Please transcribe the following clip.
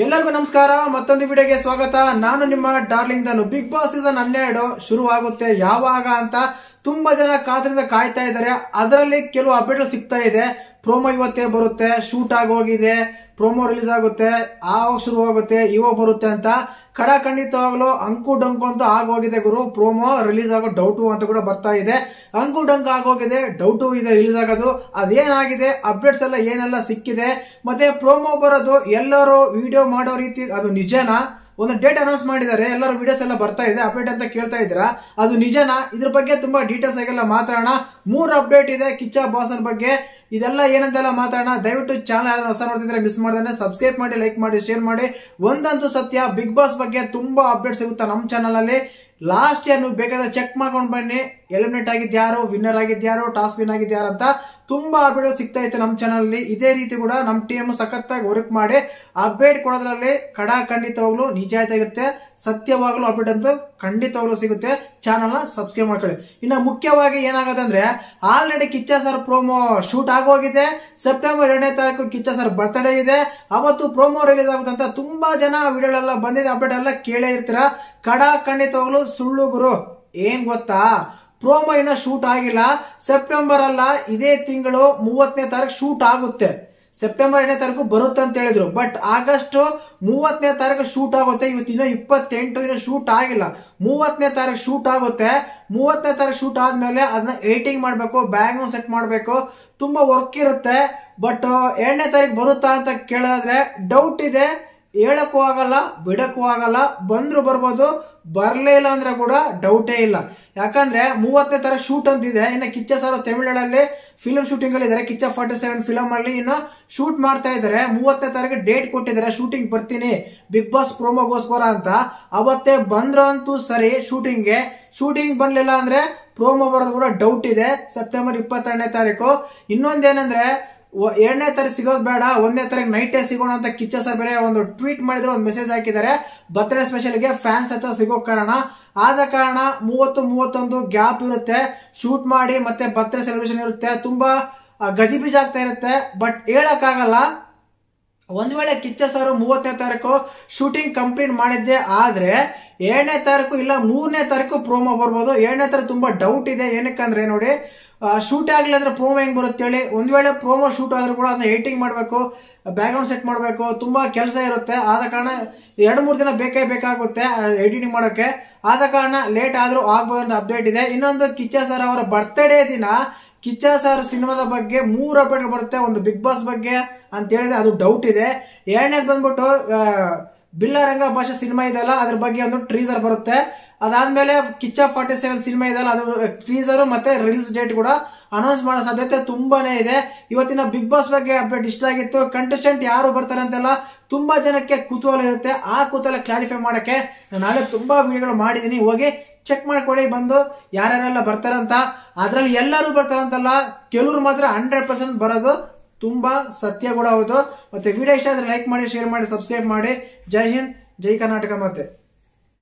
ಎಲ್ಲರಿಗೂ ನಮಸ್ಕಾರ. ಮತ್ತೊಂದು ವಿಡಿಯೋಗೆ ಸ್ವಾಗತ. ನಾನು ನಿಮ್ಮ ಡಾರ್ಲಿಂಗ್ ಧನು. ಬಿಗ್ ಬಾಸ್ ಸೀಸನ್ 12 ಶುರುವಾಗುತ್ತೆ ಯಾವಾಗ ಅಂತ ತುಂಬಾ ಜನ ಕಾತರದಿಂದ ಕಾಯ್ತಾ ಇದ್ದಾರೆ. ಅದರಲ್ಲಿ ಕೆಲವು ಅಪ್ಡೇಟ್ ಸಿಗ್ತಾ ಇದೆ. ಪ್ರೋಮೋ ಇವತ್ತೇ ಬರುತ್ತೆ, ಶೂಟ್ ಆಗೋಗಿದೆ, ಪ್ರೋಮೋ ರಿಲೀಸ್ ಆಗುತ್ತೆ, ಆವಾಗ ಶುರುವಾಗುತ್ತೆ, ಇವಾಗ ಬರುತ್ತೆ ಅಂತ ಖಂಡಿತವಾಗ್ಲೂ ಅಂಕು ಡಂಕು ಅಂತ ಆಗೋಗಿದೆ ಗುರು. ಪ್ರೋಮೋ ರಿಲೀಸ್ ಆಗೋ ಡೌಟು ಅಂತ ಕೂಡ ಬರ್ತಾ ಇದೆ. ಅಂಕು ಡಂಕ್ ಆಗೋಗಿದೆ, ಡೌಟು ಇದೆ ರಿಲೀಸ್ ಆಗೋದು. ಅದೇನಾಗಿದೆ, ಅಪ್ಡೇಟ್ಸ್ ಎಲ್ಲ ಏನೆಲ್ಲ ಸಿಕ್ಕಿದೆ, ಮತ್ತೆ ಪ್ರೋಮೋ ಬರೋದು ಎಲ್ಲರೂ ವಿಡಿಯೋ ಮಾಡೋ ರೀತಿ ಅದು ನಿಜನಾ? ಒಂದು ಡೇಟ್ ಅನೌನ್ಸ್ ಮಾಡಿದ್ದಾರೆ, ಎಲ್ಲರೂ ವಿಡಿಯೋಸ್ ಎಲ್ಲ ಬರ್ತಾ ಇದೆ, ಅಪ್ಡೇಟ್ ಅಂತ ಕೇಳ್ತಾ ಇದ್ದೀರಾ, ಅದು ನಿಜನಾ? ಇದ್ರ ಬಗ್ಗೆ ತುಂಬಾ ಡೀಟೇಲ್ಸ್ ಆಗೆಲ್ಲ ಮಾತಾಡೋಣ. 3 ಅಪ್ಡೇಟ್ ಇದೆ ಕಿಚ್ಚ ಬಾಸನ್ ಬಗ್ಗೆ. ಇದೆಲ್ಲ ಏನಂತೆಲ್ಲ ಮಾತಾಡೋಣ. ದಯವಿಟ್ಟು ಚಾನಲ್ ಯಾರು ಹೊಸ ನೋಡ್ತಿದ್ರೆ ಮಿಸ್ ಮಾಡ್ದೇನೆ ಸಬ್ಸ್ಕ್ರೈಬ್ ಮಾಡಿ, ಲೈಕ್ ಮಾಡಿ, ಶೇರ್ ಮಾಡಿ. ಒಂದಂತೂ ಸತ್ಯ, ಬಿಗ್ ಬಾಸ್ ಬಗ್ಗೆ ತುಂಬಾ ಅಪ್ಡೇಟ್ ಸಿಗುತ್ತೆ ನಮ್ಮ ಚಾನಲ್ ಅಲ್ಲಿ. ಲಾಸ್ಟ್ ಇಯರ್ ನೀವು ಬೇಕಾದ್ರೆ ಚೆಕ್ ಮಾಡ್ಕೊಂಡು ಬನ್ನಿ, ಎಲಿಮಿನೇಟ್ ಆಗಿದ್ಯಾರು, ವಿನ್ನರ್ ಆಗಿದ್ಯಾರು, ಟಾಸ್ಕ್ ವಿನ್ ಆಗಿದ್ಯಾರು ಅಂತ ತುಂಬಾ ಅಪ್ಡೇಟ್ ಸಿಗ್ತಾ ಇತ್ತು ನಮ್ಮ ಚಾನಲ್ ಅಲ್ಲಿ. ಇದೇ ರೀತಿ ಕೂಡ ನಮ್ಮ ಟೀಮ್ ಸಖತ್ತಾಗಿ ವರ್ಕ್ ಮಾಡಿ ಅಪ್ಡೇಟ್ ಕೊಡೋದ್ರಲ್ಲಿ ಖಂಡಿತವಾಗ್ಲೂ ನಿಜಾಯಿತಿಯಾಗಿರುತ್ತೆ, ಸತ್ಯವಾಗ್ಲೂ ಅಪ್ಡೇಟ್ ಅಂತೂ ಖಂಡಿತವಾಗ್ಲೂ ಸಿಗುತ್ತೆ. ಚಾನಲ್ ನ ಸಬ್ಸ್ಕ್ರೈಬ್ ಮಾಡ್ಕೊಳ್ಳಿ. ಇನ್ನು ಮುಖ್ಯವಾಗಿ ಏನಾಗುತ್ತೆ ಅಂದ್ರೆ, already Kiccha sir promo shoot ಆಗೋಗಿದೆ. ಸೆಪ್ಟೆಂಬರ್ 2ನೇ ತಾರೀಕು ಕಿಚ್ಚ ಸರ್ ಬರ್ತ್ಡೇ ಇದೆ, ಅವತ್ತು ಪ್ರೋಮೋ ರಿಲೀಸ್ ಆಗುತ್ತೆ ಅಂತ ತುಂಬಾ ಜನ ವಿಡಿಯೋಗಳೆಲ್ಲ ಬಂದಿದೆ, ಅಪ್ಡೇಟ್ ಎಲ್ಲ ಕೇಳೇ ಇರ್ತೀರಾ. ಖಂಡಿತವಾಗ್ಲೂ ಸುಳ್ಳು ಗುರು. ಏನ್ ಗೊತ್ತಾ, ಪ್ರೋಮೋ ಇನ್ನ ಶೂಟ್ ಆಗಿಲ್ಲ. ಸೆಪ್ಟೆಂಬರ್ ಅಲ್ಲ, ಇದೇ ತಿಂಗಳು 30ನೇ ತಾರೀಕು ಶೂಟ್ ಆಗುತ್ತೆ. ಸೆಪ್ಟೆಂಬರ್ 2ನೇ ತಾರೀಕು ಬರುತ್ತೆ ಅಂತ ಹೇಳಿದ್ರು, ಬಟ್ ಆಗಸ್ಟ್ 30ನೇ ತಾರೀಕು ಶೂಟ್ ಆಗುತ್ತೆ. ಇವತ್ತಿನ 28, ಇನ್ನು ಶೂಟ್ ಆಗಿಲ್ಲ. 30ನೇ ತಾರೀಕು ಶೂಟ್ ಆಗುತ್ತೆ. 30ನೇ ತಾರೀಕು ಶೂಟ್ ಆದ್ಮೇಲೆ ಅದನ್ನ ಎಡಿಟಿಂಗ್ ಮಾಡ್ಬೇಕು, ಬ್ಯಾಗ್ ಸೆಟ್ ಮಾಡ್ಬೇಕು, ತುಂಬಾ ವರ್ಕ್ ಇರುತ್ತೆ. ಬಟ್ 2ನೇ ತಾರೀಕು ಬರುತ್ತಾ ಅಂತ ಕೇಳಿದ್ರೆ ಡೌಟ್ ಇದೆ. ಹೇಳಕ್ಕೂ ಆಗಲ್ಲ, ಬಿಡಕ್ಕೂ ಆಗಲ್ಲ. ಬಂದ್ರು ಬರ್ಬೋದು, ಬರ್ಲೇ ಇಲ್ಲ ಅಂದ್ರೆ ಕೂಡ ಡೌಟೇ ಇಲ್ಲ. ಯಾಕಂದ್ರೆ 30ನೇ ತಾರೀಕು ಶೂಟ್ ಅಂತಿದೆ. ಇನ್ನು ಕಿಚ್ಚ ಸರ್ ತಮಿಳುನಾಡಲ್ಲಿ ಫಿಲ್ಮ್ ಶೂಟಿಂಗ್ ಅಲ್ಲಿ ಇದಾರೆ. ಕಿಚ್ಚ 47 ಫಿಲಂ ಅಲ್ಲಿ ಇನ್ನು ಶೂಟ್ ಮಾಡ್ತಾ ಇದಾರೆ. 30ನೇ ತಾರೀಕು ಡೇಟ್ ಕೊಟ್ಟಿದ್ದಾರೆ, ಶೂಟಿಂಗ್ ಬರ್ತೀನಿ ಬಿಗ್ ಬಾಸ್ ಪ್ರೋಮೋಗೋಸ್ಕರ ಅಂತ. ಅವತ್ತೇ ಬಂದ್ರು ಅಂತೂ ಸರಿ ಶೂಟಿಂಗ್ಗೆ. ಶೂಟಿಂಗ್ ಬರ್ಲಿಲ್ಲ ಅಂದ್ರೆ ಪ್ರೋಮೋ ಬರೋದು ಕೂಡ ಡೌಟ್ ಇದೆ. ಸೆಪ್ಟೆಂಬರ್ 22ನೇ ತಾರೀಕು. ಇನ್ನೊಂದೇನಂದ್ರೆ, 2ನೇ ತಾರೀಕು ಸಿಗೋದು ಬೇಡ, 1ನೇ ತಾರೀಕು ನೈಟೇ ಸಿಗೋಣ ಅಂತ ಕಿಚ್ಚ ಸರ್ ಬೇರೆ ಒಂದು ಟ್ವೀಟ್ ಮಾಡಿದ್ರೆ, ಒಂದು ಮೆಸೇಜ್ ಹಾಕಿದ್ದಾರೆ. ಬರ್ತ್ಡೇ ಸ್ಪೆಷಲ್ಗೆ ಫ್ಯಾನ್ಸ್ ಹತ್ರ ಸಿಗೋ ಕಾರಣ, ಆದ ಕಾರಣ 30, 31 ಗ್ಯಾಪ್ ಇರುತ್ತೆ. ಶೂಟ್ ಮಾಡಿ ಮತ್ತೆ ಬರ್ತ್ಡೇ ಸೆಲೆಬ್ರೇಷನ್ ಇರುತ್ತೆ, ತುಂಬಾ ಗಜಿಬಿಜಿ ಆಗ್ತಾ ಇರುತ್ತೆ. ಬಟ್ ಹೇಳಕ್ಕಾಗಲ್ಲ, ಒಂದ್ ವೇಳೆ ಕಿಚ್ಚ ಸರ್ 30ನೇ ತಾರೀಕು ಶೂಟಿಂಗ್ ಕಂಪ್ಲೀಟ್ ಮಾಡಿದ್ದೆ ಆದ್ರೆ 2ನೇ ತಾರೀಕು ಇಲ್ಲ 3ನೇ ತಾರೀಕು ಪ್ರೋಮೋ ಬರ್ಬೋದು. 2ನೇ ತಾರೀಕು ತುಂಬಾ ಡೌಟ್ ಇದೆ. ಏನಕ್ಕಂದ್ರೆ ನೋಡಿ, ಶೂಟ್ ಆಗ್ಲಿ ಅಂದ್ರೆ ಪ್ರೋಮೋ ಹೆಂಗ್ ಬರುತ್ತೆ ಹೇಳಿ. ಒಂದ್ ವೇಳೆ ಪ್ರೋಮೋ ಶೂಟ್ ಆದ್ರೂ ಕೂಡ ಅದನ್ನ ಎಡಿಟಿಂಗ್ ಮಾಡ್ಬೇಕು, ಬ್ಯಾಕ್ ಗ್ರೌಂಡ್ ಸೆಟ್ ಮಾಡ್ಬೇಕು, ತುಂಬಾ ಕೆಲಸ ಇರುತ್ತೆ. ಆದ ಕಾರಣ 2-3 ದಿನ ಬೇಕಾಗುತ್ತೆ ಎಡಿಟಿಂಗ್ ಮಾಡೋಕೆ. ಆದ ಕಾರಣ ಲೇಟ್ ಆದ್ರೂ ಆಗ್ಬೋದು ಅಂತ ಅಪ್ಡೇಟ್ ಇದೆ. ಇನ್ನೊಂದು, ಕಿಚ್ಚ ಸರ್ ಅವರ ಬರ್ತ್ಡೇ ದಿನ ಕಿಚ್ಚ ಸರ್ ಸಿನಿಮಾದ ಬಗ್ಗೆ 3 ಅಪ್ಡೇಟ್ ಬರುತ್ತೆ. ಒಂದು ಬಿಗ್ ಬಾಸ್ ಬಗ್ಗೆ ಅಂತ ಹೇಳಿದ್ರೆ ಅದು ಡೌಟ್ ಇದೆ. 2ನೇದು ಬಂದ್ಬಿಟ್ಟು ಬಿಲ್ಲರಂಗ ಭಾಷೆ ಸಿನಿಮಾ ಇದೆಲ್ಲ, ಅದ್ರ ಬಗ್ಗೆ ಒಂದು ಟ್ರೀಸರ್ ಬರುತ್ತೆ. ಅದಾದ್ಮೇಲೆ ಕಿಚ್ಚ 47 ಸಿನಿಮಾ ಇದೆಲ್ಲ, ಅದು ಟ್ರೀಸರ್ ಮತ್ತೆ ರಿಲೀಸ್ ಡೇಟ್ ಕೂಡ ಅನೌನ್ಸ್ ಮಾಡೋ ಸಾಧ್ಯತೆ ತುಂಬಾನೇ ಇದೆ. ಇವತ್ತಿನ ಬಿಗ್ ಬಾಸ್ ಬಗ್ಗೆ ಅಪ್ಡೇಟ್ ಇಷ್ಟ ಆಗಿತ್ತು. ಕಂಟೆಸ್ಟೆಂಟ್ ಯಾರು ಬರ್ತಾರೆ ಅಂತೆಲ್ಲ ತುಂಬಾ ಜನಕ್ಕೆ ಕುತೂಹಲ ಇರುತ್ತೆ. ಆ ಕುತೂಹಲ ಕ್ಲಾರಿಫೈ ಮಾಡಕ್ಕೆ ನಾನು ನಾಳೆ ತುಂಬಾ ವಿಡಿಯೋಗಳು ಮಾಡಿದೀನಿ, ಹೋಗಿ ಚೆಕ್ ಮಾಡ್ಕೊಳ್ಳಿ ಬಂದು ಯಾರ್ಯಾರೆಲ್ಲ ಬರ್ತಾರಂತ. ಅದ್ರಲ್ಲಿ ಎಲ್ಲರೂ ಬರ್ತಾರಂತಲ್ಲ, ಕೆಲವರು ಮಾತ್ರ 100% ಬರೋದು ತುಂಬಾ ಸತ್ಯ ಕೂಡ ಹೌದು. ಮತ್ತೆ ವಿಡಿಯೋ ಇಷ್ಟ ಆದ್ರೆ ಲೈಕ್ ಮಾಡಿ, ಶೇರ್ ಮಾಡಿ, ಸಬ್ಸ್ಕ್ರೈಬ್ ಮಾಡಿ. ಜೈ ಹಿಂದ್, ಜೈ ಕರ್ನಾಟಕ. ಮತ್ತೆ